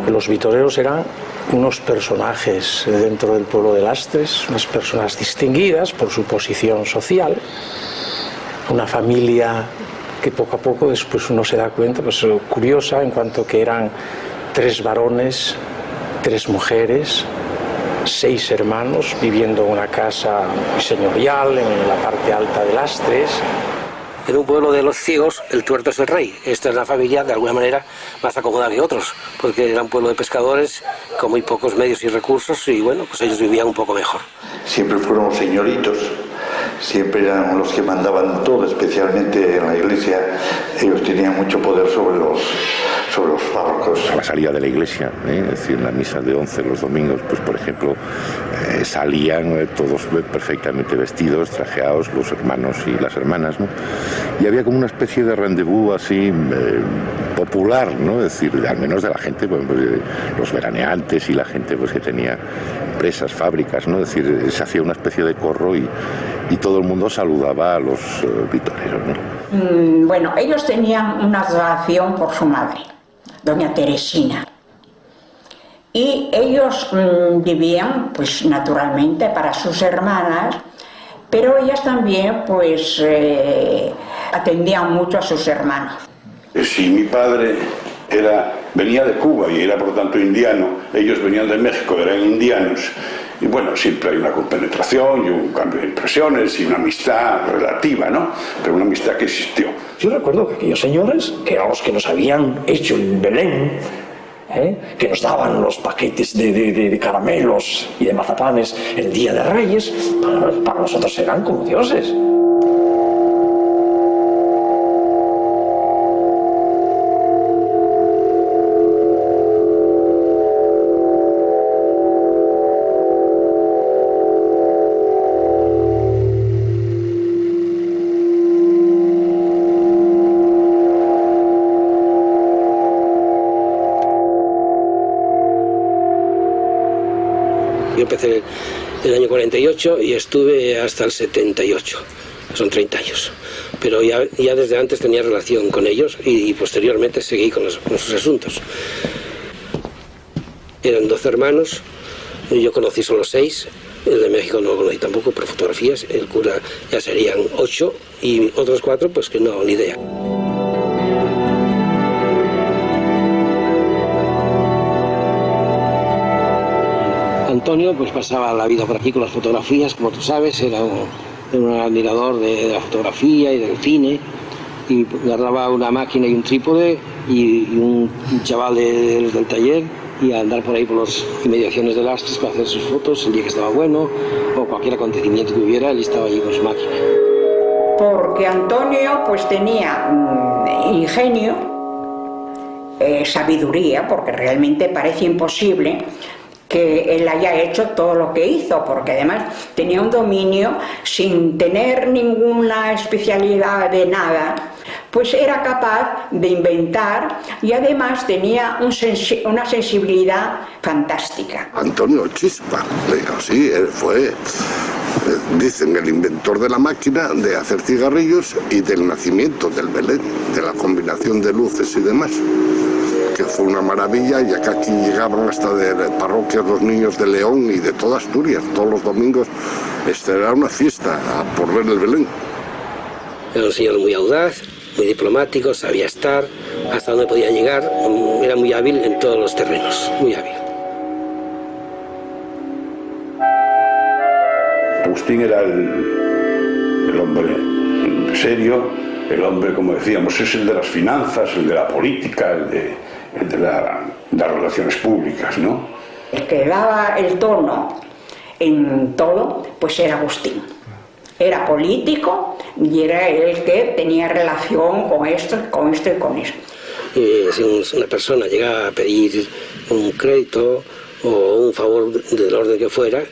Los vitoreros eran unos personajes dentro del pueblo de Lastres, unas personas distinguidas por su posición social, una familia que poco a poco después uno se da cuenta, pues curiosa, en cuanto que eran 3 varones, 3 mujeres, 6 hermanos viviendo en una casa señorial en la parte alta de Lastres. En un pueblo de los ciegos, el tuerto es el rey. Esta es la familia, de alguna manera, más acomodada que otros, porque era un pueblo de pescadores con muy pocos medios y recursos y, bueno, pues ellos vivían un poco mejor. Siempre fueron señoritos, siempre eran los que mandaban todo, especialmente en la iglesia. Ellos tenían mucho poder sobre los párrocos. A la salida de la iglesia, es decir, en la misa de 11 los domingos, pues por ejemplo, salían todos perfectamente vestidos, trajeados, los hermanos y las hermanas, ¿no? Y había como una especie de rendezvous así popular, ¿no? Es decir, al menos de la gente, pues, los veraneantes y la gente pues que tenía empresas, fábricas, ¿no? Es decir, se hacía una especie de corro y todo el mundo saludaba a los vitoreros, ¿no? Bueno, ellos tenían una adoración por su madre, doña Teresina, y ellos vivían, pues naturalmente, para sus hermanas, pero ellas también, pues, atendían mucho a sus hermanos. Si mi padre venía de Cuba y era por lo tanto indiano, ellos venían de México, eran indianos, y bueno, siempre hay una compenetración y un cambio de impresiones y una amistad relativa, ¿no? Pero una amistad que existió. Yo recuerdo que aquellos señores, que eran los que nos habían hecho el Belén, que nos daban los paquetes de caramelos y de mazapanes el Día de Reyes, para nosotros eran como dioses. Yo empecé el año 48 y estuve hasta el 78, son 30 años. Pero ya desde antes tenía relación con ellos y posteriormente seguí con sus asuntos. Eran 12 hermanos, yo conocí solo 6, el de México no lo conocí tampoco por fotografías, el cura ya serían 8 y otros 4 pues que no, ni idea. Antonio pues pasaba la vida por aquí con las fotografías, como tú sabes, era un admirador de la fotografía y del cine, y agarraba una máquina y un trípode y un chaval del taller, y a andar por ahí por las inmediaciones de Lastres para hacer sus fotos el día que estaba bueno, o cualquier acontecimiento que hubiera, él estaba allí con su máquina. Porque Antonio pues tenía ingenio, sabiduría, porque realmente parece imposible que él haya hecho todo lo que hizo, porque además tenía un dominio sin tener ninguna especialidad de nada, pues era capaz de inventar y además tenía una sensibilidad fantástica. Antonio Chispa, así fue, dicen, el inventor de la máquina de hacer cigarrillos y del nacimiento del Belén, de la combinación de luces y demás, que fue una maravilla, ya que aquí llegaban hasta de parroquias los niños de León y de toda Asturias, todos los domingos. Era una fiesta por ver el Belén. Era un señor muy audaz, muy diplomático, sabía estar, hasta donde podía llegar, era muy hábil en todos los terrenos, muy hábil. Agustín era el hombre serio, el hombre, como decíamos, es el de las finanzas, el de la política, el de las relaciones públicas, ¿no? El que daba el tono en todo, pues era Agustín. Era político y era el que tenía relación con esto y con esto. Si una persona llegaba a pedir un crédito o un favor del orden que fuera,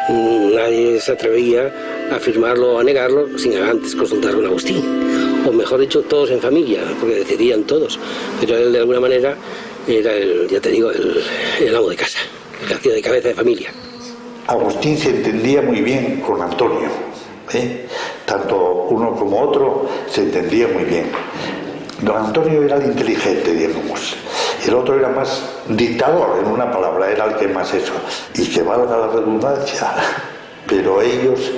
nadie se atrevía a firmarlo o a negarlo sin antes consultar con Agustín. O mejor dicho, todos en familia, porque decidían todos. Pero él de alguna manera era ya te digo, el amo de casa, el que hacía de cabeza de familia. Agustín se entendía muy bien con Antonio, tanto uno como otro se entendía muy bien. Don Antonio era el inteligente, digamos. El otro era más dictador, en una palabra, era el que más eso. Y que valga la redundancia, pero ellos,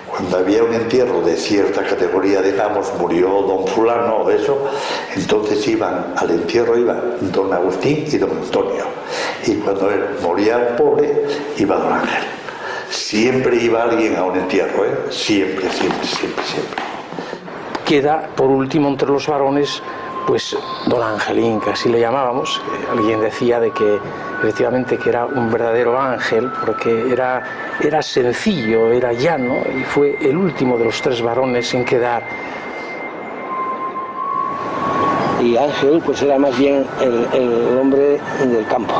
cuando había un entierro de cierta categoría, digamos, murió don fulano o eso, entonces iban al entierro, iban don Agustín y don Antonio. Y cuando moría un pobre, iba don Ángel. Siempre iba alguien a un entierro, ¿eh? Siempre, siempre, siempre, siempre. Queda, por último, entre los varones, pues don Angelín, que así le llamábamos. Alguien decía de que efectivamente que era un verdadero ángel, porque era sencillo, era llano, y fue el último de los 3 varones en quedar. Y Ángel pues era más bien el hombre del campo.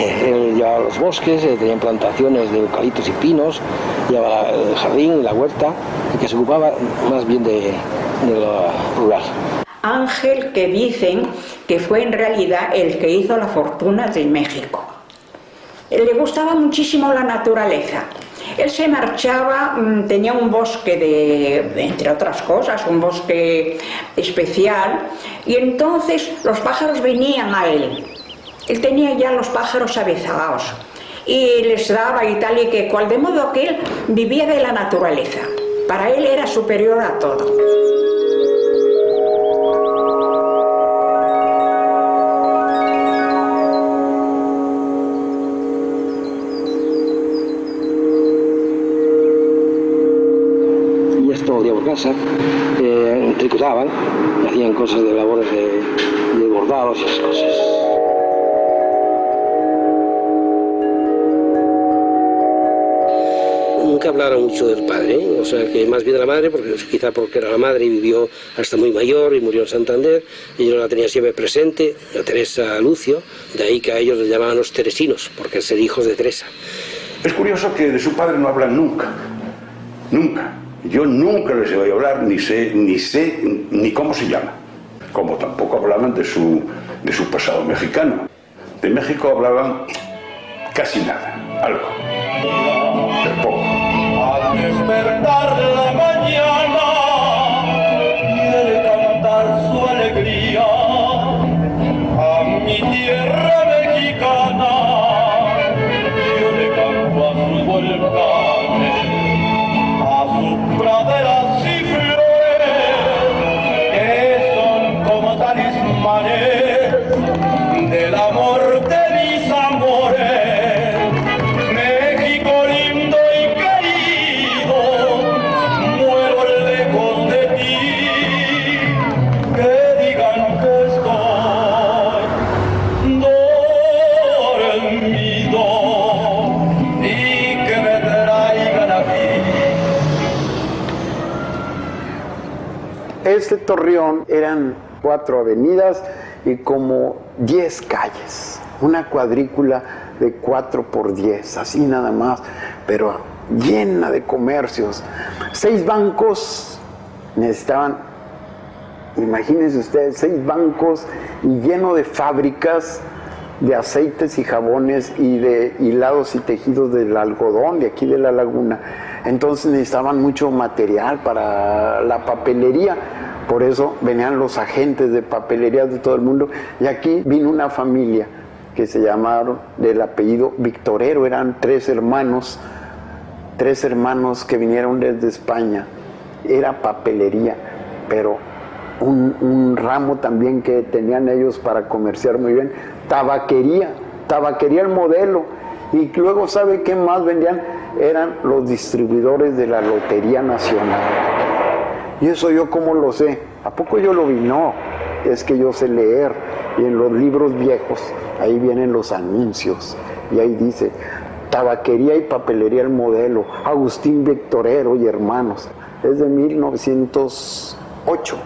Él llevaba los bosques, tenía plantaciones de eucaliptos y pinos, llevaba el jardín y la huerta, y que se ocupaba más bien de lo rural. Ángel, que dicen que fue en realidad el que hizo la fortuna de México. Le gustaba muchísimo la naturaleza. Él se marchaba, tenía un bosque entre otras cosas, un bosque especial, y entonces los pájaros venían a él. Él tenía ya los pájaros avezados y les daba y tal y que cual, de modo que él vivía de la naturaleza. Para él era superior a todo. Casa, tricotaban, hacían cosas de labores de bordados y esas cosas. Nunca hablaron mucho del padre, ¿eh? O sea que más bien de la madre, quizá porque era la madre y vivió hasta muy mayor y murió en Santander, y yo la tenía siempre presente, a Teresa Lucio, de ahí que a ellos les llamaban los teresinos, porque ser hijos de Teresa. Es curioso que de su padre no hablan nunca, nunca. Yo nunca les he oído hablar, ni sé ni cómo se llama. Como tampoco hablaban de su pasado mexicano. De México hablaban casi nada, algo, pero poco. Al despertar la mañana quiere cantar su alegría a mi tierra mexicana. Yo le canto a sus volcanes, praderas y flores que son como talismanes del amor de mis amores. México lindo y querido, muero lejos de ti, que digan que estoy dormido y que me traigan aquí. Este Torreón eran 4 avenidas y como 10 calles, una cuadrícula de 4x10, así nada más, pero llena de comercios. 6 bancos necesitaban, imagínense ustedes, 6 bancos y lleno de fábricas de aceites y jabones y de hilados y tejidos del algodón de aquí de la laguna. Entonces necesitaban mucho material para la papelería, por eso venían los agentes de papelería de todo el mundo, y aquí vino una familia que se llamaron del apellido Victorero, eran 3 hermanos que vinieron desde España. Era papelería, pero un ramo también que tenían ellos para comerciar muy bien, tabaquería el modelo, y luego ¿sabe qué más vendían? Eran los distribuidores de la Lotería Nacional. Y eso yo cómo lo sé, ¿a poco yo lo vi? No, es que yo sé leer, y en los libros viejos ahí vienen los anuncios y ahí dice tabaquería y papelería el modelo, Agustín Victorero y hermanos. Es de 1908.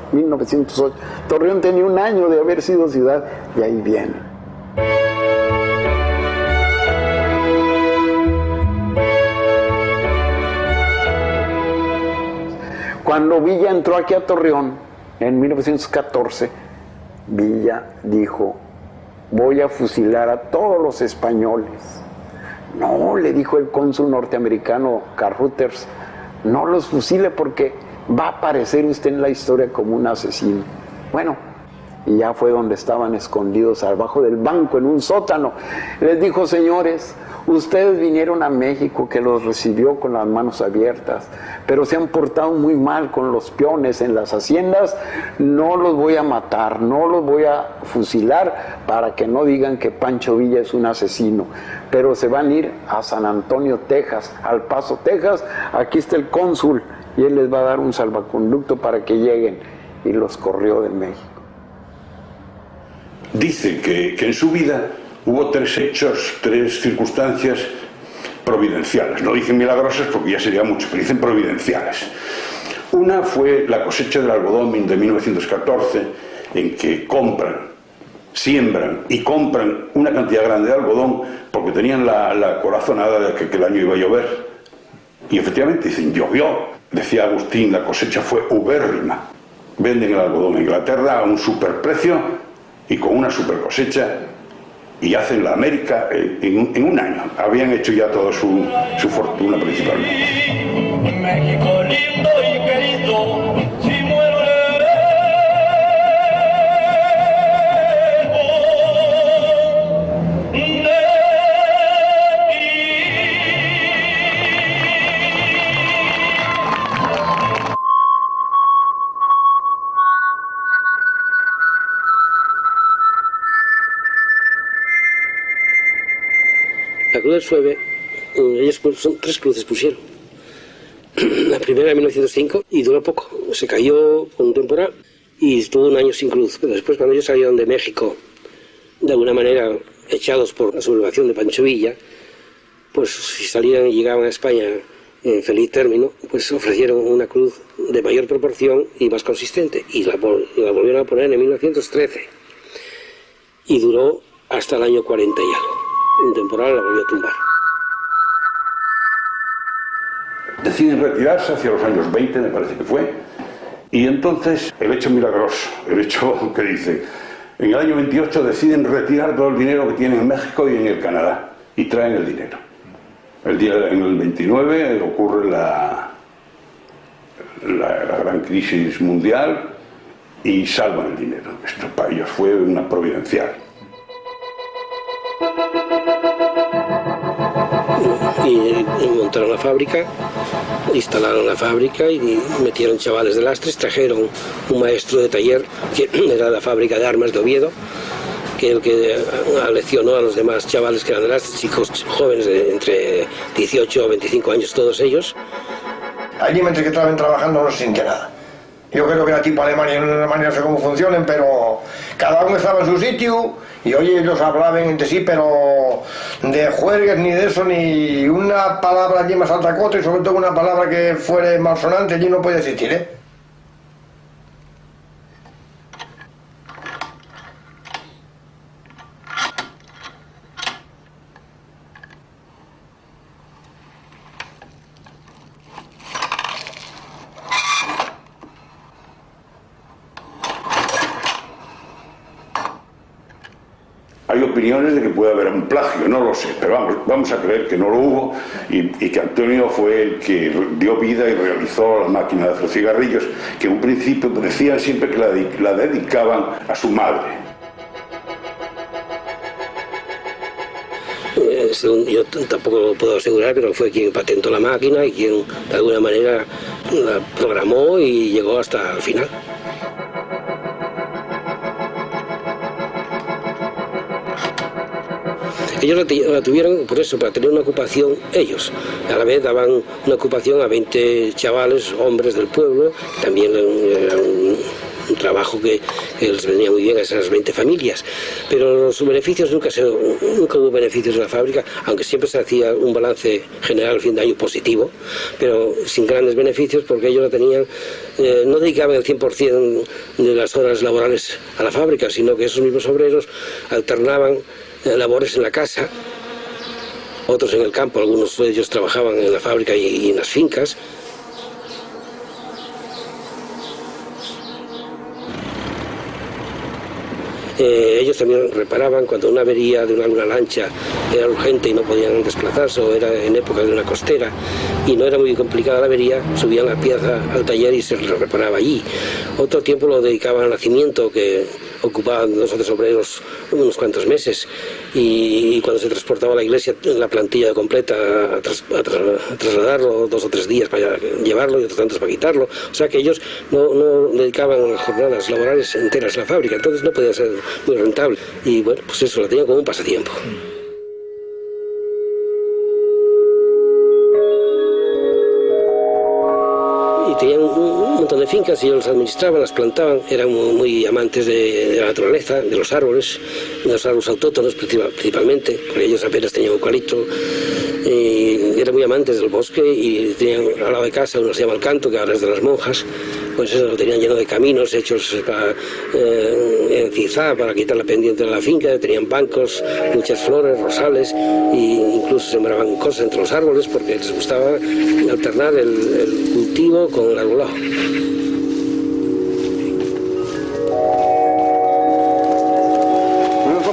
Torreón tenía 1 año de haber sido ciudad y ahí viene. Cuando Villa entró aquí a Torreón en 1914, Villa dijo: voy a fusilar a todos los españoles. No, le dijo el cónsul norteamericano Carruthers, no los fusile porque va a aparecer usted en la historia como un asesino. Bueno, y ya fue donde estaban escondidos abajo del banco en un sótano. Les dijo: señores, ustedes vinieron a México, que los recibió con las manos abiertas, pero se han portado muy mal con los peones en las haciendas. No los voy a matar, no los voy a fusilar para que no digan que Pancho Villa es un asesino, pero se van a ir a San Antonio, Texas, al Paso, Texas. Aquí está el cónsul y él les va a dar un salvaconducto para que lleguen. Y los corrió de México. Dice que en su vida hubo 3 hechos, 3 circunstancias providenciales. No dicen milagrosas porque ya sería mucho, pero dicen providenciales. Una fue la cosecha del algodón de 1914, en que siembran y compran una cantidad grande de algodón porque tenían la corazonada de que el año iba a llover. Y efectivamente dicen, llovió. Decía Agustín, la cosecha fue ubérrima. Venden el algodón en Inglaterra a un superprecio y con una super cosecha, y hacen la América en un año. Habían hecho ya toda su fortuna principalmente. México lindo y querido, si muero La cruz del Sueve, ellos son 3 cruces pusieron. La primera en 1905 y duró poco. Se cayó con un temporal y estuvo un año sin cruz. Pero después, cuando ellos salieron de México, de alguna manera echados por la sublevación de Pancho Villa, pues si salían y llegaban a España en feliz término, pues ofrecieron una cruz de mayor proporción y más consistente. Y la volvieron a poner en 1913. Y duró hasta el año 40 y algo. Un temporal la volvió a tumbar. Deciden retirarse hacia los años 20, me parece que fue, y entonces el hecho milagroso, el hecho que dice, en el año 28 deciden retirar todo el dinero que tienen en México y en el Canadá, y traen el dinero. En el 29 ocurre la gran crisis mundial y salvan el dinero. Esto para ellos fue una providencial. Y montaron la fábrica, instalaron la fábrica y metieron chavales de lastres, trajeron un maestro de taller que era la fábrica de armas de Oviedo, que el que aleccionó a los demás chavales que eran de lastres, chicos jóvenes de entre 18 o 25 años todos ellos. Allí mientras que estaban trabajando no se sentía nada. Yo creo que era tipo Alemania, en Alemania no sé cómo funcionan, pero cada uno estaba en su sitio y oye, ellos hablaban entre sí, pero de juergues ni de eso, ni una palabra allí más alta que otra, y sobre todo una palabra que fuera malsonante allí no puede existir, ¿eh? Hay opiniones de que puede haber un plagio, no lo sé, pero vamos a creer que no lo hubo y que Antonio fue el que dio vida y realizó la máquina de hacer cigarrillos, que en un principio decían siempre que la dedicaban a su madre. Yo tampoco lo puedo asegurar, pero fue quien patentó la máquina y quien de alguna manera la programó y llegó hasta el final. Ellos la tuvieron por eso, para tener una ocupación ellos. A la vez daban una ocupación a 20 chavales, hombres del pueblo. También era un trabajo que les venía muy bien a esas 20 familias. Pero los beneficios nunca hubo beneficios en la fábrica, aunque siempre se hacía un balance general al fin de año positivo, pero sin grandes beneficios porque ellos la tenían, no dedicaban el 100% de las horas laborales a la fábrica, sino que esos mismos obreros alternaban labores en la casa, otros en el campo, algunos de ellos trabajaban en la fábrica y en las fincas. Ellos también reparaban cuando una avería de alguna lancha era urgente y no podían desplazarse, o era en época de una costera y no era muy complicada la avería, subían la pieza al taller y se reparaba allí. Otro tiempo lo dedicaban al nacimiento, que ocupaban 2 o 3 obreros unos cuantos meses, y cuando se transportaba a la iglesia la plantilla completa a trasladarlo 2 o 3 días para llevarlo y otros tantos para quitarlo. O sea que ellos no dedicaban jornadas laborales enteras a la fábrica, entonces no podía ser muy rentable. Y bueno, pues eso, lo tenían como un pasatiempo. Tenían un montón de fincas y ellos las administraban, las plantaban, eran muy amantes de la naturaleza, de los árboles autóctonos principalmente, porque ellos apenas tenían eucalipto, eran muy amantes del bosque y tenían al lado de casa uno se llama El Canto, que ahora es de las monjas, pues eso lo tenían lleno de caminos hechos para encizar, para quitar la pendiente de la finca, tenían bancos, muchas flores, rosales, e incluso sembraban cosas entre los árboles porque les gustaba alternar el cultivo con el arbolado. Bueno, esto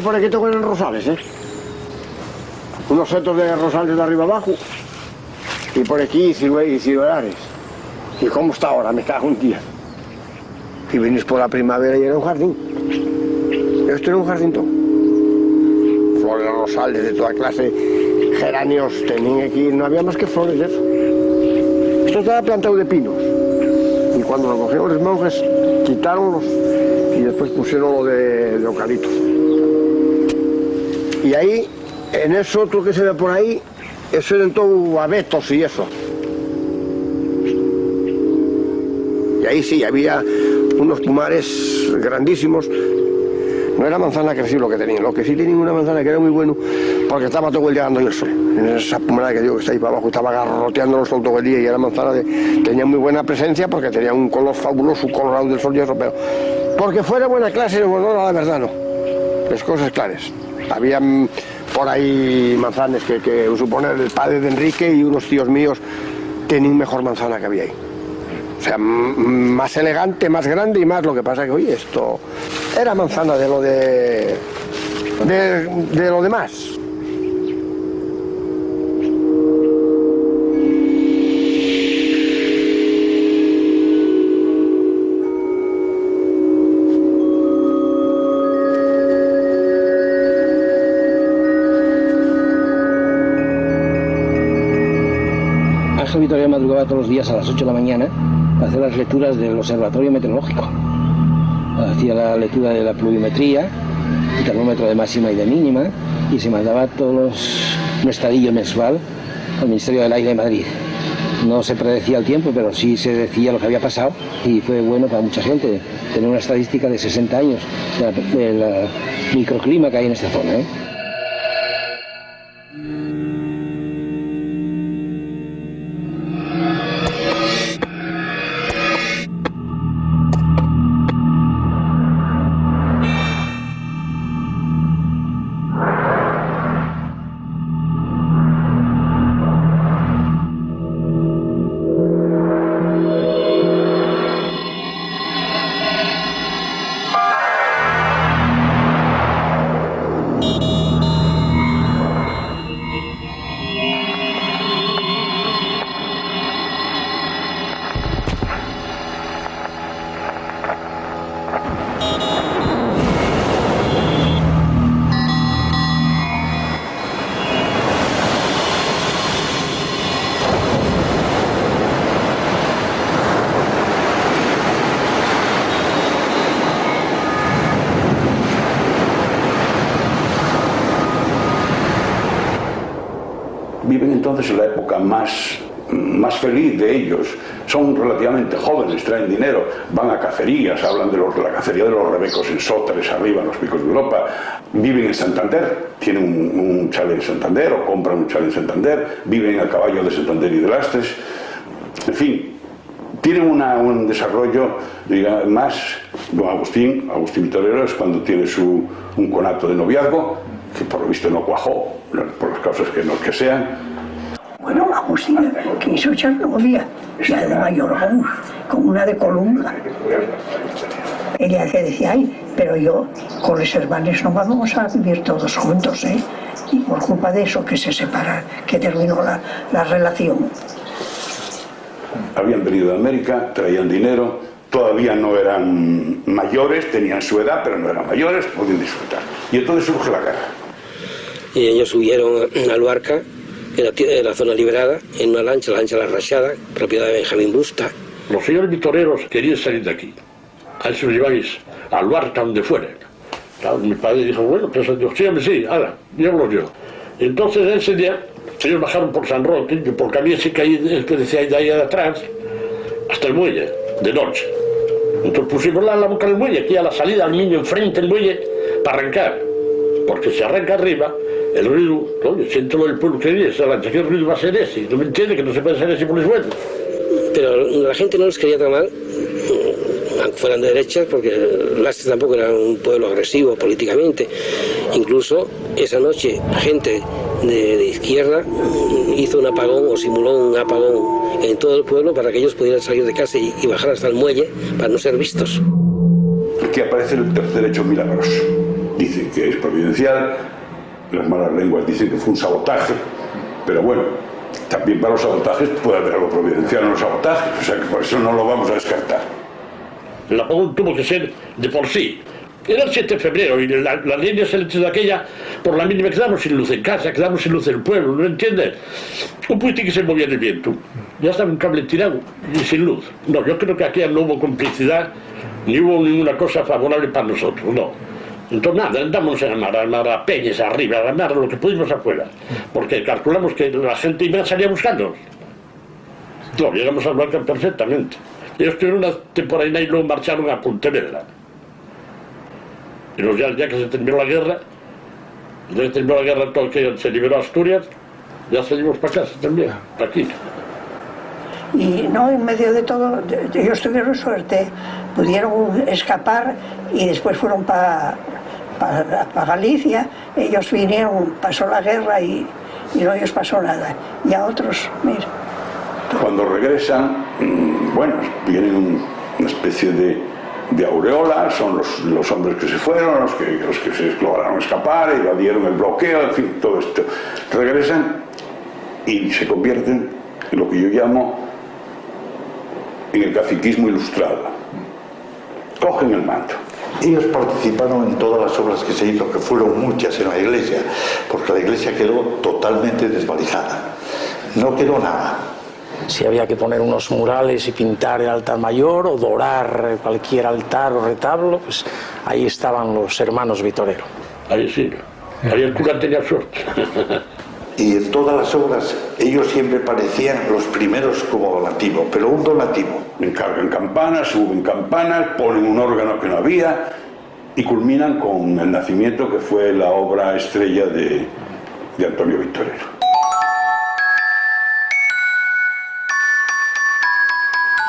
por aquí tocan rosales, unos setos de rosales de arriba abajo, y por aquí ciruelares. ¿Y cómo está ahora? Me cago en día. Y venís por la primavera y era un jardín. Esto era un jardín todo. Flores, rosales de toda clase, geranios, tenían aquí, no había más que flores de eso. Esto estaba plantado de pinos. Y cuando lo cogieron los monjes, quitaronlos y después pusieron lo de eucaliptos. Y ahí, en eso otro que se ve por ahí, eso eran todo abetos y eso. Y ahí sí, había unos pumares grandísimos. No era manzana que sí lo que tenían, lo que sí tenían una manzana que era muy bueno, porque estaba todo el día dando en el sol. En esa pumara que digo que está ahí para abajo, estaba garroteando el sol todo el día y era manzana tenía muy buena presencia porque tenía un color fabuloso, colorado del sol y eso, pero porque fuera buena clase, bueno, la verdad no. Es cosas claras. Había por ahí manzanas que suponer el padre de Enrique y unos tíos míos tenían mejor manzana que había ahí. O sea, más elegante, más grande y más, lo que pasa que, oye, esto era manzana de lo demás. Ángel Vitoria madrugaba todos los días a las 8 de la mañana para hacer las lecturas del observatorio meteorológico. Hacía la lectura de la pluviometría, el termómetro de máxima y de mínima, y se mandaba un estadillo mensual al Ministerio del Aire de Madrid. No se predecía el tiempo, pero sí se decía lo que había pasado, y fue bueno para mucha gente tener una estadística de 60 años del microclima que hay en esta zona. Viven entonces en la época más feliz de ellos. Son relativamente jóvenes, traen dinero, van a cacerías, hablan de la cacería de los rebecos en Sótares, arriba en los picos de Europa. Viven en Santander, tienen un chalet en Santander o compran un chalet en Santander, viven a caballo de Santander y de Lastres. En fin, tienen un desarrollo, digamos, más. Don Agustín Vitorero es cuando tiene un conato de noviazgo, que por lo visto no cuajó, por las causas que sean. Bueno, Agustín quiso echar novia, ya de mayor aún, con una de Colunga. Ella que decía, ay, pero yo con los hermanos no vamos a vivir todos juntos, ¿eh? Y por culpa de eso que se separan, que terminó la relación. Habían venido de América, traían dinero, todavía no eran mayores, tenían su edad, pero no eran mayores, podían disfrutar. Y entonces surge la guerra. Y ellos huyeron a Luarca, en la zona liberada, en una lancha, la lancha La Rachada, propiedad de Benjamín Busta. Los señores vitoreros querían salir de aquí. A eso los lleváis a Luarca, donde fuera. Claro, mi padre dijo, bueno, pues sí, hombre, sí, ahora, llévalos yo. Entonces ese día, ellos bajaron por San Roque, por camino ese que decía de ahí atrás, hasta el muelle, de noche. Entonces pusimos la boca del muelle, aquí a la salida, al niño enfrente del muelle, para arrancar. Porque si arranca arriba, el ruido, oye, siento lo del pueblo que viene, esa lancha, ¿qué ruido va a ser ese? ¿No me entiende que no se puede hacer ese por los suelos? Pero la gente no los quería tomar, aunque fueran de derechas, porque Lastres tampoco era un pueblo agresivo políticamente. Incluso esa noche gente de izquierda hizo un apagón o simuló un apagón en todo el pueblo para que ellos pudieran salir de casa y bajar hasta el muelle para no ser vistos. Aquí aparece el tercer hecho milagroso. Dicen que es providencial, las malas lenguas dicen que fue un sabotaje, pero bueno, también para los sabotajes puede haber algo providencial en los sabotajes, o sea que por eso no lo vamos a descartar. El apagón tuvo que ser de por sí. Era el 7 de febrero y las líneas eléctricas de aquella, por la mínima, quedamos sin luz en casa, quedamos sin luz en el pueblo, ¿no entiendes? Un puente que se movía en el viento. Ya estaba un cable tirado y sin luz. No, yo creo que aquí no hubo complicidad, ni hubo ninguna cosa favorable para nosotros, no. Entonces nada, andamos a mar, a peñas arriba, a mar, lo que pudimos afuera. Porque calculamos que la gente iba a salir a buscarnos. No, llegamos a Luarca perfectamente. Ellos tuvieron una temporada y luego marcharon a Pontevedra. Y luego ya que se terminó la guerra, todo que se liberó Asturias, ya salimos para casa también, para aquí. Y no, en medio de todo, ellos tuvieron suerte, pudieron escapar y después fueron para Galicia. Ellos vinieron, pasó la guerra y no les pasó nada. Y a otros, mira. Cuando regresan, bueno, vienen una especie de aureola, son los hombres que se fueron, los que se lograron escapar, evadieron el bloqueo, en fin, todo esto. Regresan y se convierten en lo que yo llamo en el caciquismo ilustrado. Cogen el mando. Ellos participaron en todas las obras que se hizo, que fueron muchas en la iglesia, porque la iglesia quedó totalmente desvalijada. No quedó nada. Si había que poner unos murales y pintar el altar mayor o dorar cualquier altar o retablo, pues ahí estaban los hermanos Vitorero. Ahí sí, ahí el cura tenía suerte. Y en todas las obras ellos siempre parecían los primeros como donativo, pero un donativo. Encargan campanas, suben campanas, ponen un órgano que no había y culminan con el nacimiento que fue la obra estrella de Antonio Vitorero.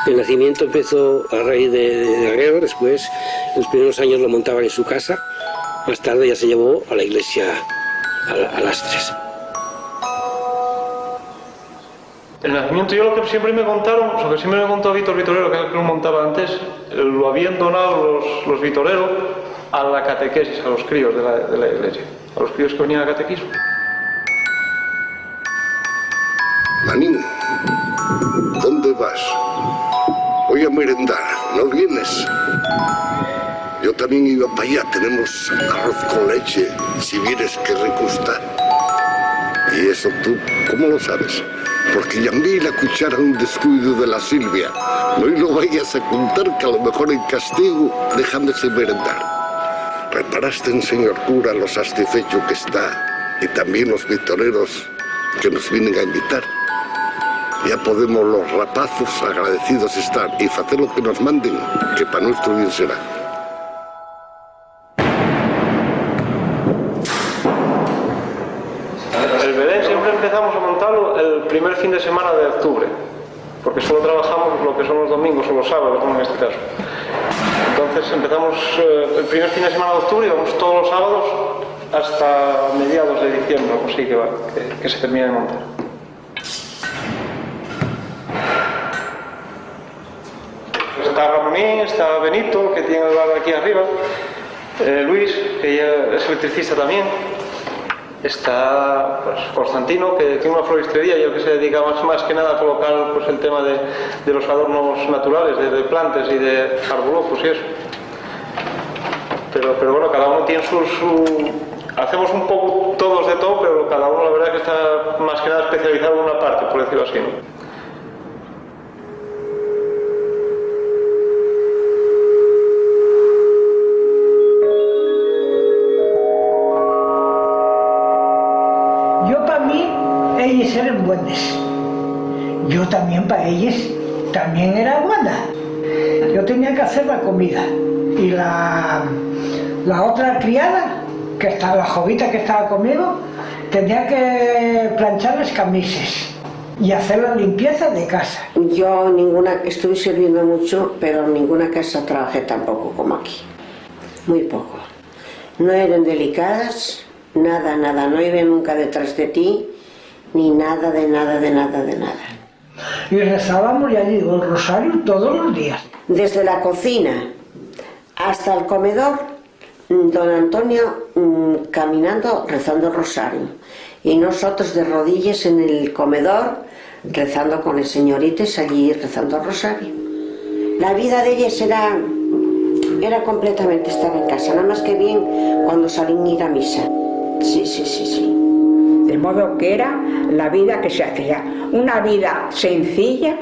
El nacimiento empezó a raíz de la guerra, después los primeros años lo montaban en su casa, más tarde ya se llevó a la iglesia a Lastres. El nacimiento, yo lo que siempre me contaron, lo que siempre me contó Víctor Vitorero, que es el que lo montaba antes, lo habían donado los Vitorero a la catequesis, a los críos de la iglesia, a los críos que venían al catequismo. Manín, ¿dónde vas? Voy a merendar, ¿no vienes? Yo también iba para allá, tenemos arroz con leche, si vienes qué rico está. Y eso tú, ¿cómo lo sabes? Porque ya vi la cuchara un descuido de la Silvia. No lo vayas a contar que a lo mejor en castigo dejándose merendar. Reparaste, señor cura, lo satisfecho que está y también los vitoreros que nos vienen a invitar. Ya podemos los rapazos agradecidos estar y hacer lo que nos manden, que para nuestro bien será. El Belén siempre empezamos a montarlo el primer fin de semana de octubre, porque solo trabajamos lo que son los domingos o los sábados, como en este caso. Entonces empezamos el primer fin de semana de octubre y vamos todos los sábados hasta mediados de diciembre, o así que se termine de montar. está Ramonín, está Benito, que tiene el bar aquí arriba, Luis, que ya es electricista también, está pues, Constantino, que tiene una floristería y el que se dedica más que nada a colocar pues, el tema de los adornos naturales, de plantas y de arbolocos y eso. Pero bueno, cada uno tiene hacemos un poco todos de todo, pero cada uno la verdad que está más que nada especializado en una parte, por decirlo así, ¿no? Yo para mí, ellas eran buenas. Yo también para ellas también era buena. Yo tenía que hacer la comida. Y la otra criada, que estaba, la jovita que estaba conmigo, tenía que planchar las camisas y hacer la limpieza de casa. Yo estuve sirviendo mucho, pero en ninguna casa trabajé tampoco como aquí. Muy poco. No eran delicadas, nada, no iba nunca detrás de ti, ni nada de nada. Y rezábamos, ya digo, el rosario todos los días. Desde la cocina hasta el comedor, don Antonio caminando, rezando el rosario. Y nosotros de rodillas en el comedor, rezando con las señoritas allí, rezando el rosario. La vida de ellas era completamente estar en casa, nada más que bien cuando salían a ir a misa. Sí. De modo que era la vida que se hacía. Una vida sencilla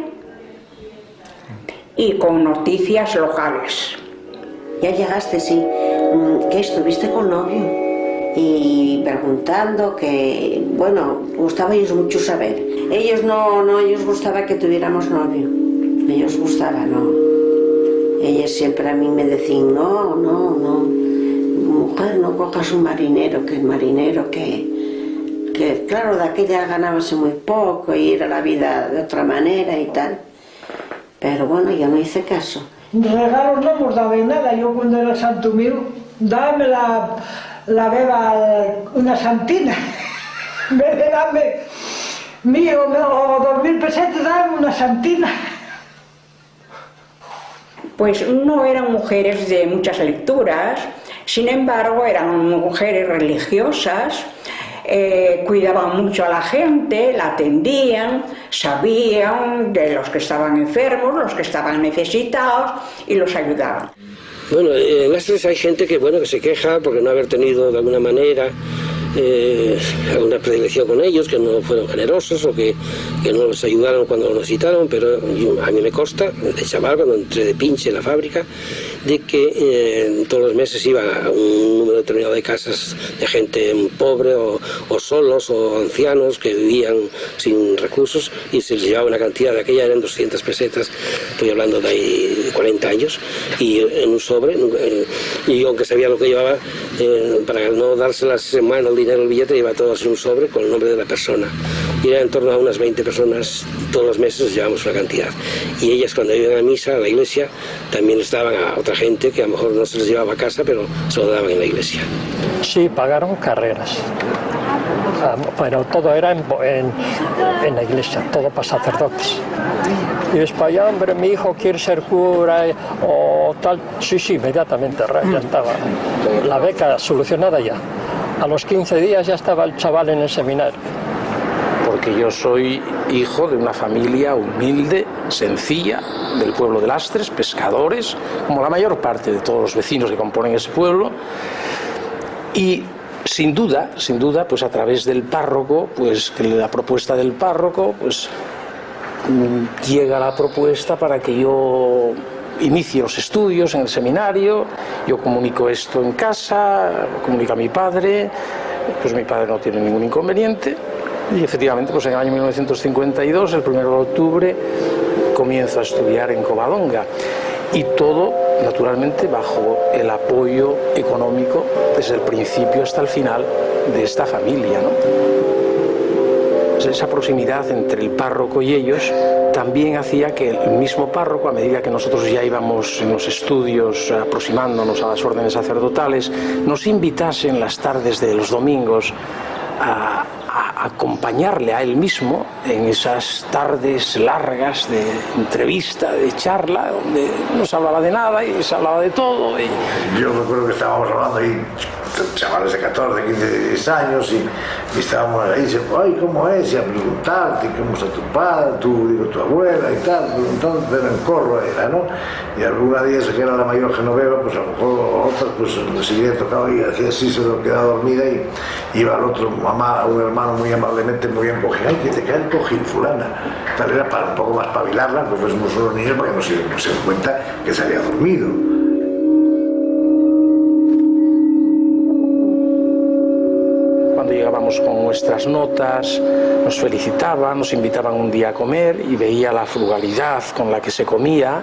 y con noticias locales. Ya llegaste, sí. ¿Qué estuviste con novio? Y preguntando que, bueno, gustaba a ellos mucho saber. Ellos ellos gustaba que tuviéramos novio. Ellos gustaba, no. Ellas siempre a mí me decían, no. Mujer, no cojas un marinero, que claro, de aquella ganábase muy poco y era la vida de otra manera y tal. Pero bueno, yo no hice caso. Regalos no hemos dado nada. Yo cuando era santo mío, dame la beba una santina. En vez de darme mío o 2.000 pesetas, dame una santina. Pues no eran mujeres de muchas lecturas, sin embargo eran mujeres religiosas, cuidaban mucho a la gente, la atendían, sabían de los que estaban enfermos, los que estaban necesitados y los ayudaban. Bueno, en Lastres hay gente que se queja porque no haber tenido de alguna manera alguna predilección con ellos, que no fueron generosos o que no los ayudaron cuando lo necesitaron, pero a mí me consta, de chaval, cuando entré de pinche en la fábrica, de que todos los meses iba a un número determinado de casas de gente pobre o solos o ancianos que vivían sin recursos y se les llevaba una cantidad, de aquella eran 200 pesetas, estoy hablando de ahí 40 años, y en un sobre, y aunque sabía lo que llevaba, para no dárselas en mano el dinero, el billete, llevaba todo así un sobre con el nombre de la persona. Y era en torno a unas 20 personas, todos los meses llevábamos una cantidad. Y ellas cuando iban a misa, a la iglesia, también les daban a otra gente que a lo mejor no se les llevaba a casa, pero se lo daban en la iglesia. Sí, pagaron carreras. Pero todo era en la iglesia, todo para sacerdotes. Y después, ya, hombre, mi hijo quiere ser cura o tal. Sí, inmediatamente, ya estaba la beca solucionada ya. A los 15 días ya estaba el chaval en el seminario. Porque yo soy hijo de una familia humilde, sencilla, del pueblo de Lastres, pescadores, como la mayor parte de todos los vecinos que componen ese pueblo. Y sin duda, pues a través del párroco, pues que la propuesta del párroco, pues llega la propuesta para que yo inicie los estudios en el seminario. Yo comunico esto en casa, lo comunico a mi padre, pues mi padre no tiene ningún inconveniente. Y efectivamente, pues en el año 1952, el 1 de octubre, comienzo a estudiar en Covadonga. Y todo, naturalmente, bajo el apoyo económico desde el principio hasta el final de esta familia, ¿no? Esa proximidad entre el párroco y ellos también hacía que el mismo párroco, a medida que nosotros ya íbamos en los estudios aproximándonos a las órdenes sacerdotales, nos invitase en las tardes de los domingos a acompañarle a él mismo en esas tardes largas de entrevista, de charla, donde no se hablaba de nada y se hablaba de todo. Y... Yo recuerdo que estábamos hablando ahí, chavales de 14, 15, 16 años, y estábamos ahí, y ay, ¿cómo es? Y a preguntarte, ¿cómo está tu padre, tu abuela y tal? Entonces era en corro, era, ¿no? Y alguna de ellas, que era la mayor Genoveva, pues a lo mejor otras, pues le seguía tocado y hacía así, se quedaba dormida y iba al otro, mamá, un hermano muy amablemente, muy bien cogido, ay, que te cae cogido, fulana. Tal era para un poco más pabilarla, pues fuésemos unos niños para que no se den cuenta que se había dormido. Llegábamos con nuestras notas, nos felicitaban, nos invitaban un día a comer y veía la frugalidad con la que se comía,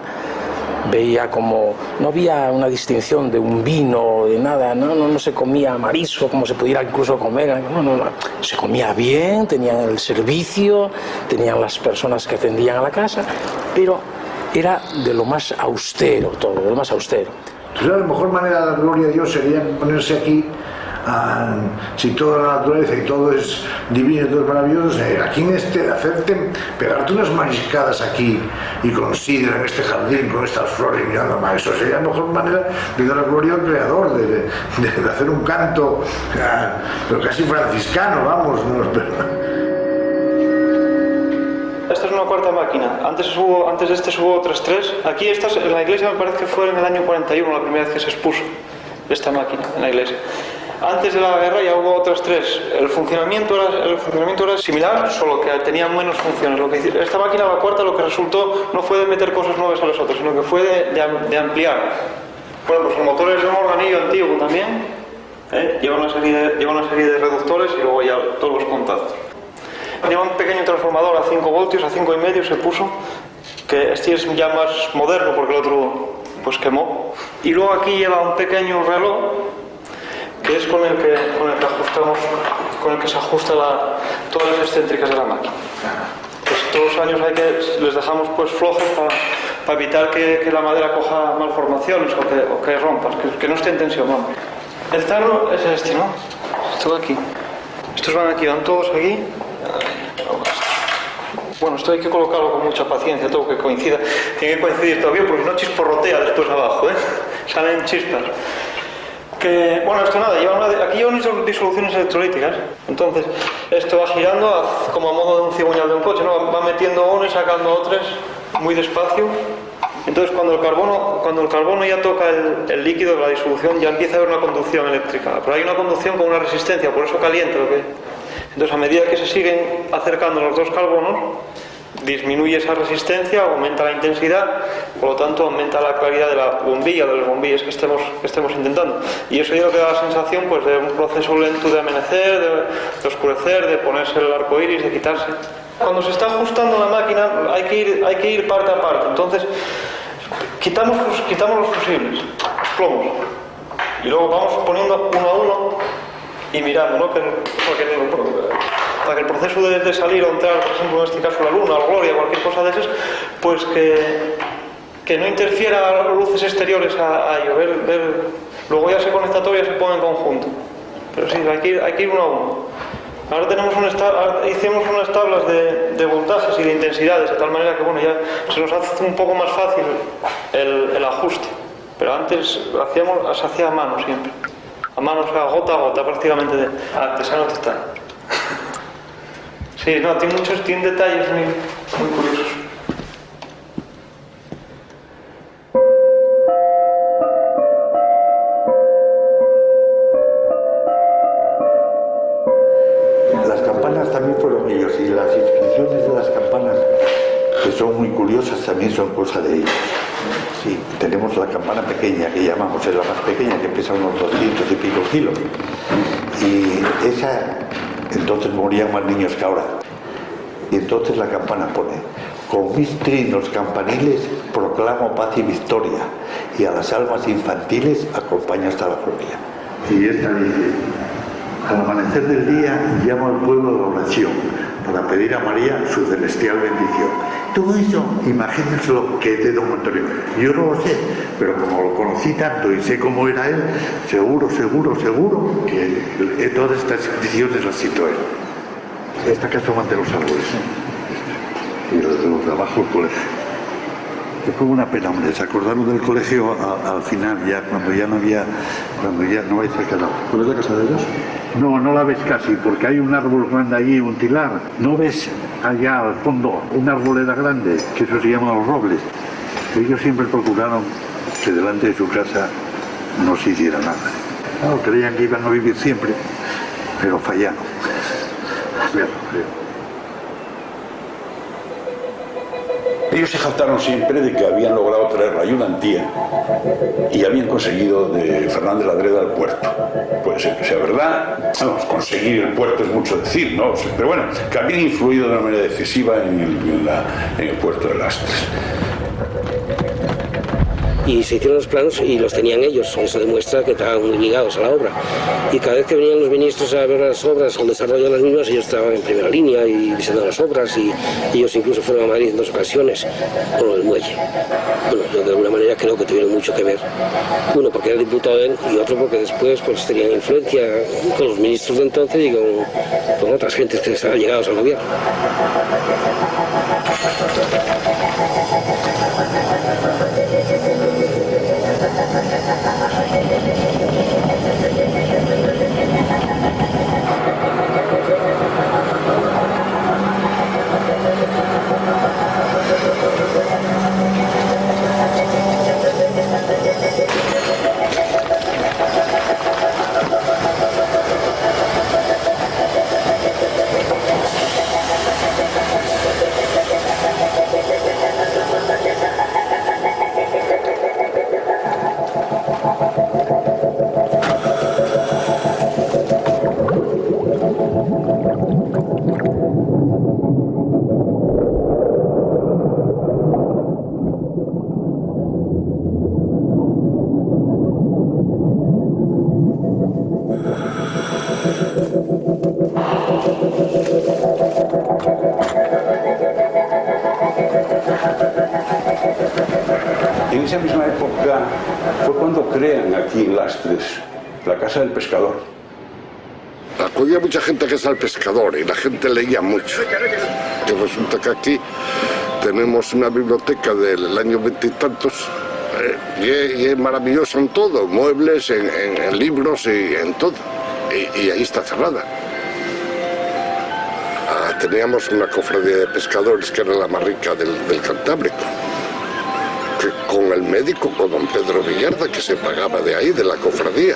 veía como no había una distinción de un vino, de nada, no se comía marisco como se pudiera incluso comer, no, se comía bien, tenían el servicio, tenían las personas que atendían a la casa, pero era de lo más austero todo, de lo más austero. Entonces, la mejor manera de dar gloria a Dios sería ponerse aquí. Si toda la naturaleza y todo es divino y todo es maravilloso, aquí hacerte, pegarte unas mariscadas aquí y con sidra en este jardín, con estas flores mirando más, eso sería la mejor manera de dar gloria al Creador, de hacer un canto, pero casi franciscano, vamos. Esta es una cuarta máquina. Antes de este hubo otras tres. Aquí en la iglesia me parece que fue en el año 41 la primera vez que se expuso esta máquina en la iglesia. Antes de la guerra ya hubo otras tres. El funcionamiento era similar, solo que tenía menos funciones. Esta máquina, la cuarta, lo que resultó no fue de meter cosas nuevas a las otras, sino que fue de ampliar. Bueno, pues el motor es de un organillo antiguo también. Lleva una serie de reductores y luego ya todos los contactos. Lleva un pequeño transformador a 5 voltios, a 5,5 se puso, que este es ya más moderno porque el otro pues quemó. Y luego aquí lleva un pequeño reloj que es con el que se ajusta todas las excéntricas de la máquina. Pues todos los años les dejamos pues flojos para evitar que la madera coja malformaciones o que rompa, que no esté en tensión, vamos. El tarro es este, ¿no? Esto de aquí. Estos van todos aquí. Bueno, esto hay que colocarlo con mucha paciencia, todo que coincida. Tiene que coincidir todavía porque no chisporrotea después abajo, salen chispas. Bueno, esto nada, aquí llevan disoluciones electrolíticas. Entonces, esto va girando como a modo de un cigüeñal de un coche, ¿no? Va metiendo uno y sacando otros muy despacio. Entonces, cuando el carbono ya toca el líquido de la disolución, ya empieza a haber una conducción eléctrica. Pero hay una conducción con una resistencia, por eso calienta lo que... Entonces, a medida que se siguen acercando los dos carbonos, disminuye esa resistencia, aumenta la intensidad, por lo tanto aumenta la claridad de la bombilla, de las bombillas que estemos intentando. Y eso es lo que da la sensación pues, de un proceso lento de amenecer, de oscurecer, de ponerse el arco iris, de quitarse. Cuando se está ajustando la máquina hay que ir parte a parte. Entonces quitamos los fusibles, los plomos, y luego vamos poniendo uno a uno y mirando, ¿no? Para que el proceso de salir o entrar, por ejemplo en este caso la luna o la gloria, cualquier cosa de esas, pues que no interfiera luces exteriores a ello. Luego ya se conecta todo y ya se pone en conjunto. Pero sí, hay que ir uno a uno. Ahora hicimos unas tablas de voltajes y de intensidades, de tal manera que bueno, ya se nos hace un poco más fácil el ajuste. Pero antes se hacía a mano siempre. A mano, o sea, gota a gota, prácticamente de artesano total. Sí, no, tiene detalles muy curiosos. Las campanas también fueron ellos, y las inscripciones de las campanas, que son muy curiosas, también son cosa de ellos. Sí, tenemos la campana pequeña, que llamamos, es la más pequeña, que pesa unos 200 y pico kilos. Y esa, entonces morían más niños que ahora. Y entonces la campana pone: con mis trinos campaniles proclamo paz y victoria, y a las almas infantiles acompaño hasta la gloria. Y esta dice: al amanecer del día llamo al pueblo a la oración para pedir a María su celestial bendición. Todo eso, imagínenselo, que es de don Antonio. Yo no lo sé, pero como lo conocí tanto y sé cómo era él, seguro que todas estas inscripciones las citó él. Esta casa aguanta los árboles. Y los de abajo el colegio. Que fue una pena, hombre. Se acordaron del colegio al final, ya cuando ya no vais a quedar. ¿Cuál es la casa de ellos? No, no la ves casi, porque hay un árbol grande allí, un tilar. No ves allá al fondo una arboleda grande, que eso se llama los robles. Ellos siempre procuraron que delante de su casa no se hiciera nada. Claro, creían que iban a vivir siempre, pero fallaron. Ellos se jactaron siempre de que habían logrado traer la ayudantía y habían conseguido de Fernández Ladreda al puerto. Puede ser que sea verdad, vamos, conseguir el puerto es mucho decir, ¿no? Pero bueno, que habían influido de una manera decisiva en el puerto de Lastres. Y se hicieron los planos y los tenían ellos. Eso demuestra que estaban muy ligados a la obra. Y cada vez que venían los ministros a ver las obras o el desarrollo de las mismas, ellos estaban en primera línea y diseñando las obras. Y ellos incluso fueron a Madrid en 2 ocasiones con el muelle. Bueno, yo de alguna manera creo que tuvieron mucho que ver. Uno porque era diputado él y otro porque después pues tenían influencia con los ministros de entonces y con otras gentes que estaban llegados al gobierno. En esa misma época fue cuando crean aquí en Lastres la Casa del Pescador. Acudía mucha gente que es al pescador y la gente leía mucho. Y resulta que aquí tenemos una biblioteca del año 20 y tantos y es maravillosa en todo, muebles, en libros y en todo. Y ahí está cerrada. Teníamos una cofradía de pescadores que era la más rica del Cantábrico. Que con el médico, con don Pedro Villarda, que se pagaba de ahí, de la cofradía.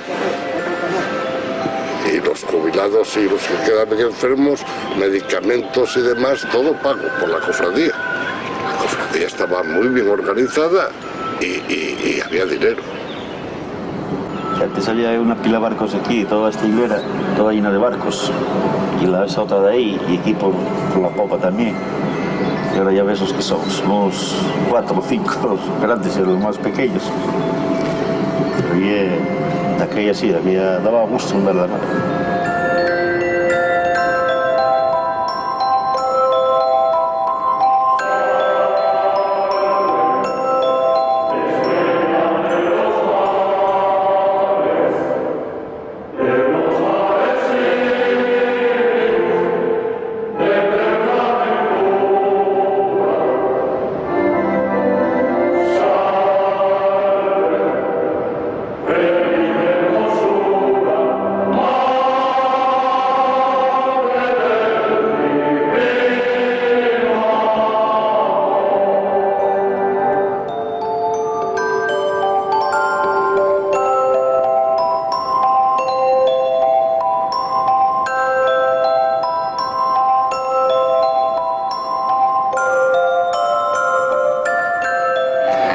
Y los jubilados y los que quedaban enfermos, medicamentos y demás, todo pago por la cofradía. La cofradía estaba muy bien organizada y había dinero. Antes había una pila de barcos aquí, toda esta hilera, toda llena de barcos. Y esa otra de ahí, y aquí por la popa también. Y ahora ya ves los que somos, unos 4 o 5 los grandes y los más pequeños. Pero de aquella sí, daba gusto en verdad.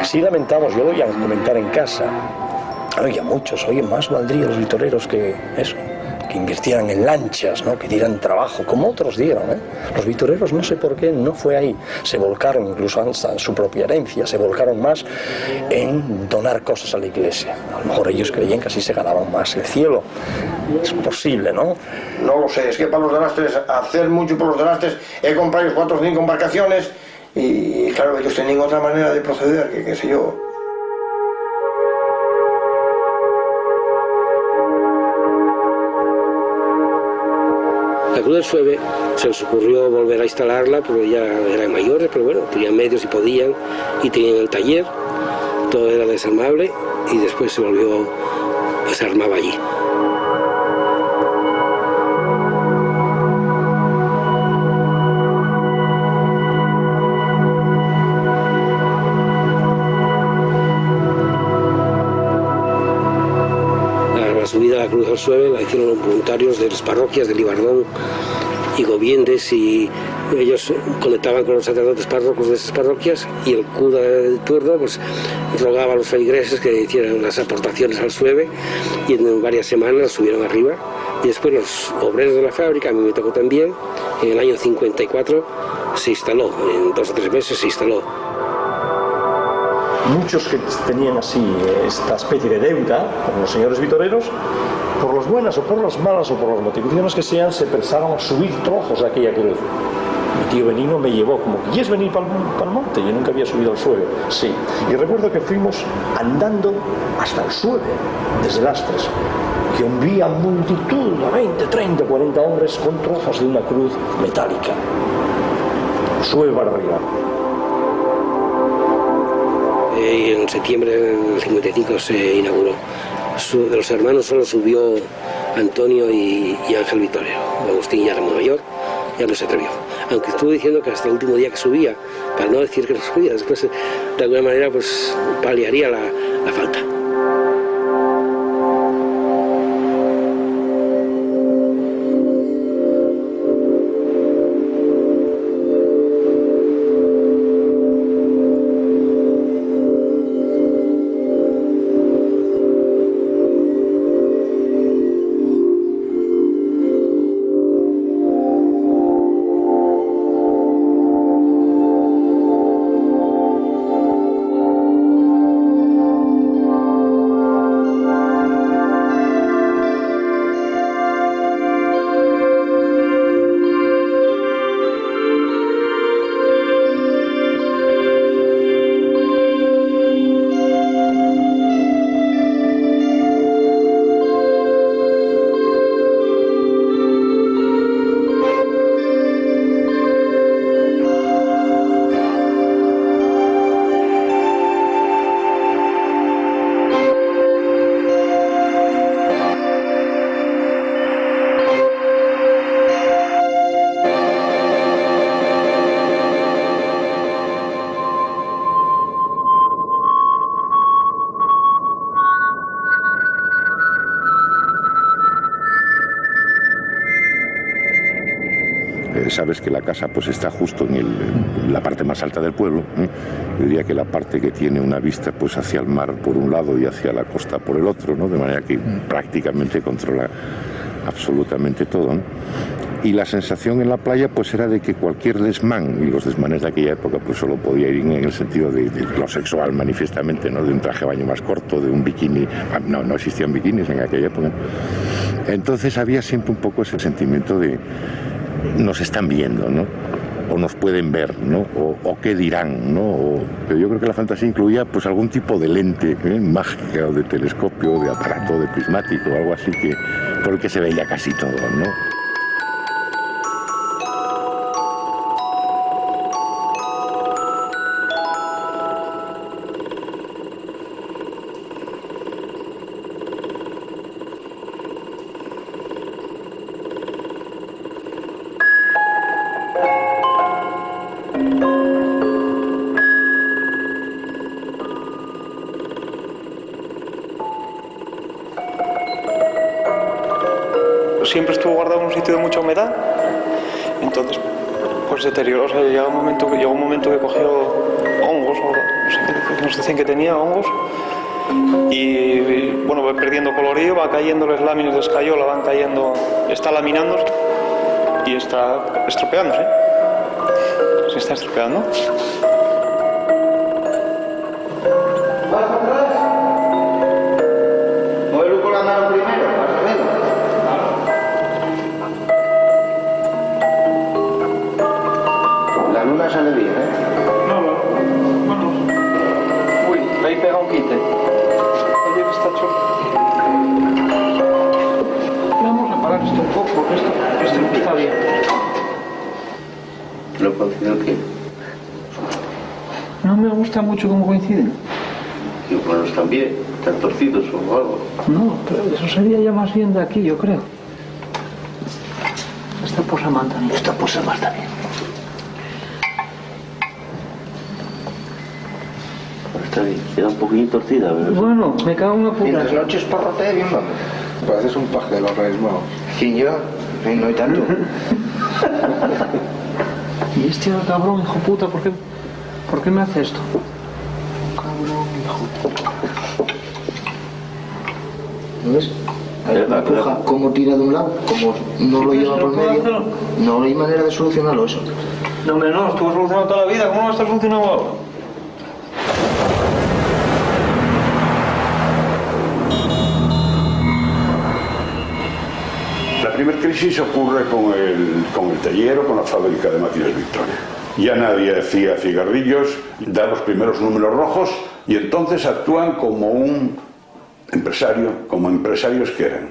Sí lamentamos, yo lo voy a comentar en casa, oye, muchos, oye, más valdría los vitoreros que eso, que invirtieran en lanchas, ¿no? Que dieran trabajo, como otros dieron, ¿eh? Los vitoreros, no sé por qué, no fue ahí, se volcaron incluso hasta en su propia herencia, se volcaron más en donar cosas a la iglesia. A lo mejor ellos creían que así se ganaban más el cielo, es posible, ¿no? No lo sé, es que para los de Lastres, hacer mucho por los de Lastres, he comprado 4 o 5 embarcaciones y claro, ellos tenían otra manera de proceder, que qué sé yo. La Cruz del Sueve se les ocurrió volver a instalarla porque ya eran mayores, pero bueno, tenían medios y podían, y tenían el taller, todo era desarmable y después se armaba allí. La subida a la Cruz del Sueve la hicieron los voluntarios de las parroquias de Libardón y Gobiendes, y ellos conectaban con los sacerdotes párrocos de esas parroquias, y el cura de turno pues rogaba a los feligreses que hicieran las aportaciones al Sueve, y en varias semanas subieron arriba. Y después los obreros de la fábrica, a mí me tocó también, en el año 54 se instaló, en 2 o 3 meses se instaló. Muchos que tenían así esta especie de deuda con los señores vitoreros, por las buenas o por las malas o por las motivaciones que sean, se pensaron a subir trozos de aquella cruz. Mi tío Benino me llevó, como, ¿quieres venir para el monte? Yo nunca había subido al Sueve. Sí. Y recuerdo que fuimos andando hasta el Sueve, desde Lastres. Y vi a multitud, a 20, 30, 40 hombres con trozos de una cruz metálica. Sueve para arriba. Y en septiembre del 55 se inauguró. De los hermanos solo subió Antonio y Ángel Vitorero. Agustín ya era muy mayor, ya no se atrevió. Aunque estuvo diciendo que hasta el último día que subía, para no decir que no subía, después de alguna manera pues paliaría la falta. Sabes que la casa pues está justo en la parte más alta del pueblo, ¿eh? Yo diría que la parte que tiene una vista pues hacia el mar por un lado y hacia la costa por el otro, ¿no? De manera que prácticamente controla absolutamente todo, ¿no? Y la sensación en la playa pues era de que cualquier desmán, y los desmanes de aquella época pues solo podía ir en el sentido de lo sexual manifiestamente, ¿no? De un traje de baño más corto, de un bikini, no existían bikinis en aquella época. Entonces había siempre un poco ese sentimiento de nos están viendo, ¿no? O nos pueden ver, ¿no? O qué dirán, ¿no? Pero yo creo que la fantasía incluía pues algún tipo de lente mágica o de telescopio, de aparato, de prismático, algo así que por el que se veía casi todo, ¿no? Siempre estuvo guardado en un sitio de mucha humedad, entonces pues deterioró. O sea, llegó un momento que cogió hongos, o nos decían que tenía hongos, y bueno, va perdiendo colorío, va cayendo las láminas de escayola, van cayendo, está laminándose y está estropeándose. Se está estropeando. ¿Vas atrás? Mueve con la mano primero, más o menos. La luna sale bien, ¿eh? No. Uy, ahí pega un quite. Oye, que está choco. Vamos a parar esto un poco, porque esto no está bien. coinciden qué? No me gusta mucho cómo coinciden. Y bueno, están bien, están torcidos o algo. No, pero eso sería ya más bien de aquí, yo creo. Esta posa manta bien. Esta posa manta bien. Está bien, queda un poquillo torcida, ¿verdad? Bueno, me cago en una puta. Y en las noches porrotea bien, vamos. Pareces un paje de los Reyes Magos. ¿Quién yo? No hay tanto. Y este cabrón, hijo puta, ¿por qué me hace esto? Cabrón, hijo puta. ¿Ves? La puja, cómo tira de un lado, como no lo lleva por medio. No hay manera de solucionarlo eso. No, hombre, no, estuvo solucionado toda la vida, ¿cómo va a estar solucionado ahora? La primera crisis ocurre con el taller o con la fábrica de máquinas Victoria. Ya nadie hacía cigarrillos, da los primeros números rojos y entonces actúan como un empresario, como empresarios que eran.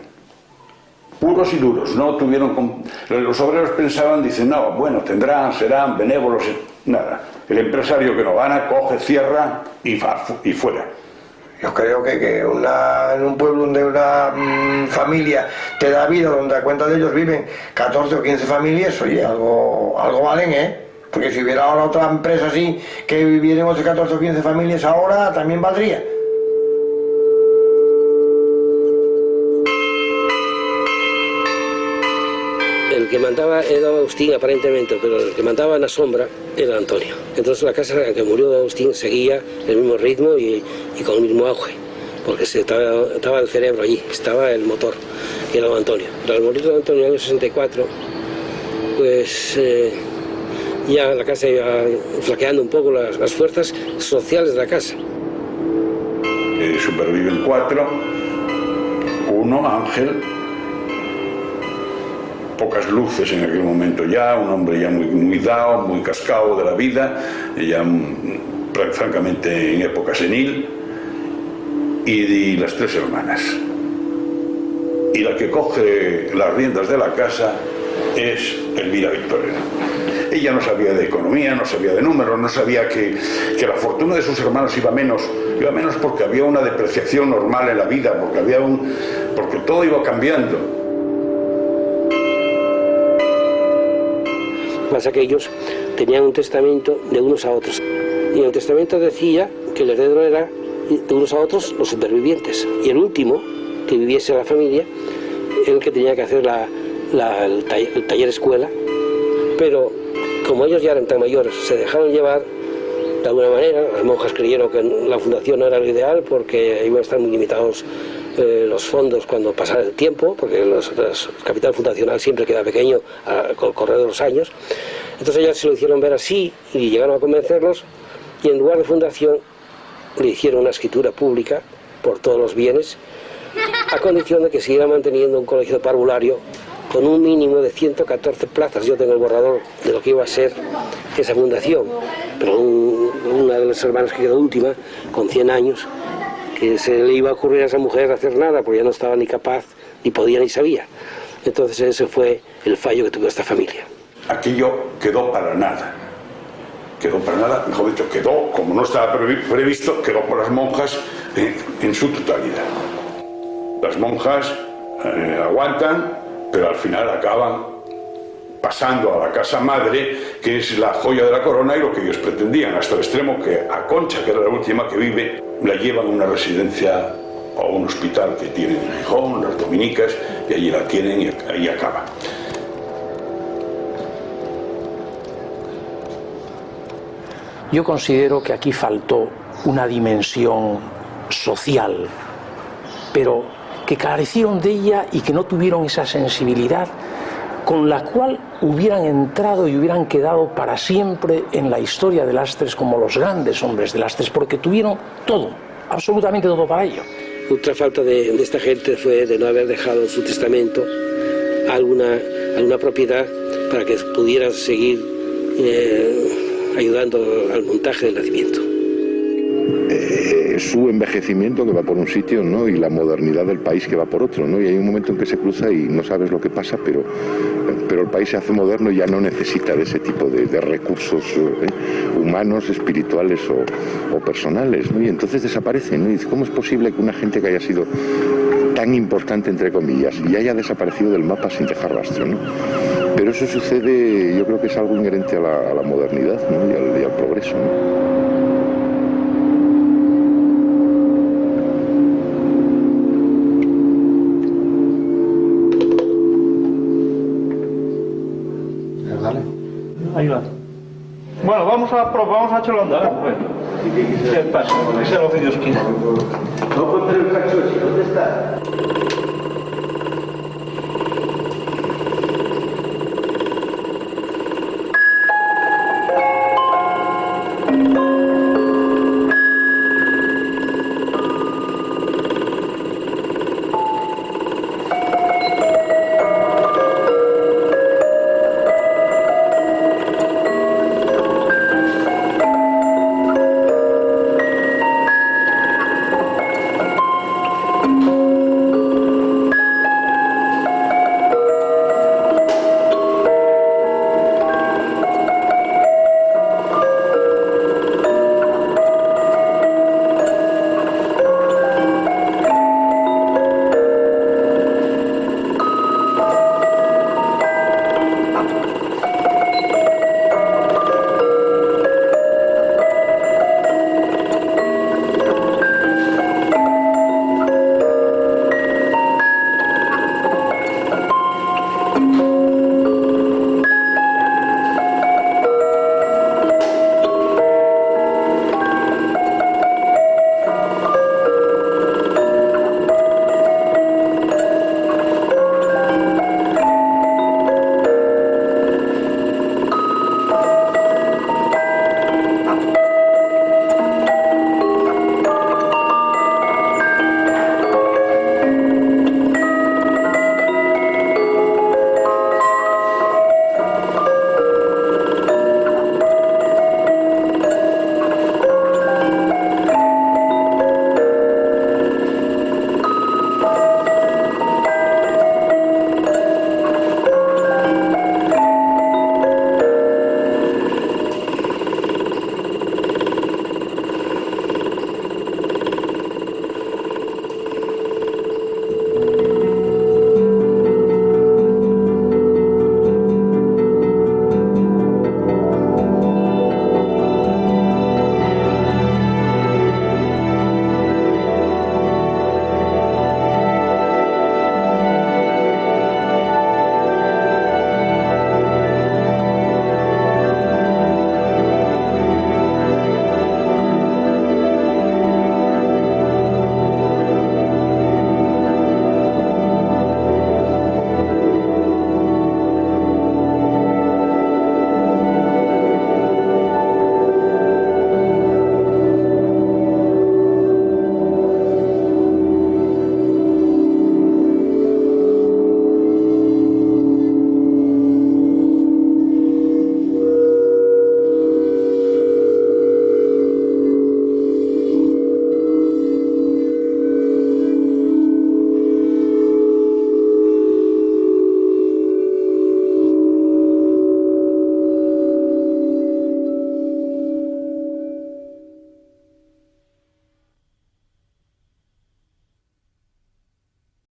Puros y duros, no tuvieron... Los obreros pensaban, dicen, no, bueno, serán benévolos, nada. El empresario que no gana, coge, cierra y fuera. Yo creo que en un pueblo donde una familia te da vida, donde a cuenta de ellos viven 14 o 15 familias, oye, algo valen, ¿eh? Porque si hubiera ahora otra empresa así, que vivieran 8, 14 o 15 familias ahora, también valdría. El que mandaba era Agustín aparentemente, pero el que mandaba en la sombra era Antonio. Entonces la casa en que murió Agustín seguía el mismo ritmo y con el mismo auge, porque estaba el cerebro allí, estaba el motor, que era don Antonio. Pero al morir don Antonio en el año 64, pues ya la casa iba flaqueando un poco las fuerzas sociales de la casa. Superviven 4, uno, Ángel, pocas luces en aquel momento ya, un hombre ya muy dado, muy cascado de la vida, ya francamente en época senil, y las 3 hermanas. Y la que coge las riendas de la casa es Elvira Victorera. Ella no sabía de economía, no sabía de números, no sabía que la fortuna de sus hermanos iba menos porque había una depreciación normal en la vida, porque todo iba cambiando. Pasa que ellos tenían un testamento de unos a otros. Y en el testamento decía que el heredero era de unos a otros los supervivientes. Y el último que viviese la familia era el que tenía que hacer el taller escuela. Pero como ellos ya eran tan mayores, se dejaron llevar de alguna manera. Las monjas creyeron que la fundación no era lo ideal porque iban a estar muy limitados los fondos cuando pasara el tiempo, porque el capital fundacional siempre queda pequeño con el correr de los años. Entonces ellas se lo hicieron ver así y llegaron a convencerlos, y en lugar de fundación le hicieron una escritura pública por todos los bienes, a condición de que siguiera manteniendo un colegio parvulario con un mínimo de 114 plazas. Yo tengo el borrador de lo que iba a ser esa fundación, pero una de las hermanas que quedó última, con 100 años, que se le iba a ocurrir a esa mujer hacer nada, porque ya no estaba ni capaz, ni podía, ni sabía. Entonces ese fue el fallo que tuvo esta familia. Aquello quedó para nada, mejor dicho, quedó, como no estaba previsto, quedó por las monjas en su totalidad. Las monjas aguantan, pero al final acaban pasando a la casa madre, que es la joya de la corona y lo que ellos pretendían, hasta el extremo que a Concha, que era la última que vive, la llevan a una residencia o a un hospital que tienen en Gijón, las dominicas, y allí la tienen y ahí acaba. Yo considero que aquí faltó una dimensión social, pero que carecieron de ella y que no tuvieron esa sensibilidad con la cual hubieran entrado y hubieran quedado para siempre en la historia de Lastres como los grandes hombres de Lastres, porque tuvieron todo, absolutamente todo para ello. Otra falta de esta gente fue de no haber dejado en su testamento alguna propiedad para que pudieran seguir su envejecimiento que va por un sitio, ¿no? Y la modernidad del país que va por otro, ¿no? Y hay un momento en que se cruza y no sabes lo que pasa, pero el país se hace moderno y ya no necesita de ese tipo de recursos humanos, espirituales o personales, ¿no? Y entonces desaparecen, ¿no? Y dices, ¿cómo es posible que una gente que haya sido tan importante, entre comillas, y haya desaparecido del mapa sin dejar rastro, ¿no? Pero eso sucede, yo creo que es algo inherente a la modernidad, ¿no? y al progreso, ¿no? Ahí va. Bueno, vamos a echarlo a andar. Bueno. ¿Qué pasa? Que sea lo que Dios quiera. No conté el cacho, ¿dónde está?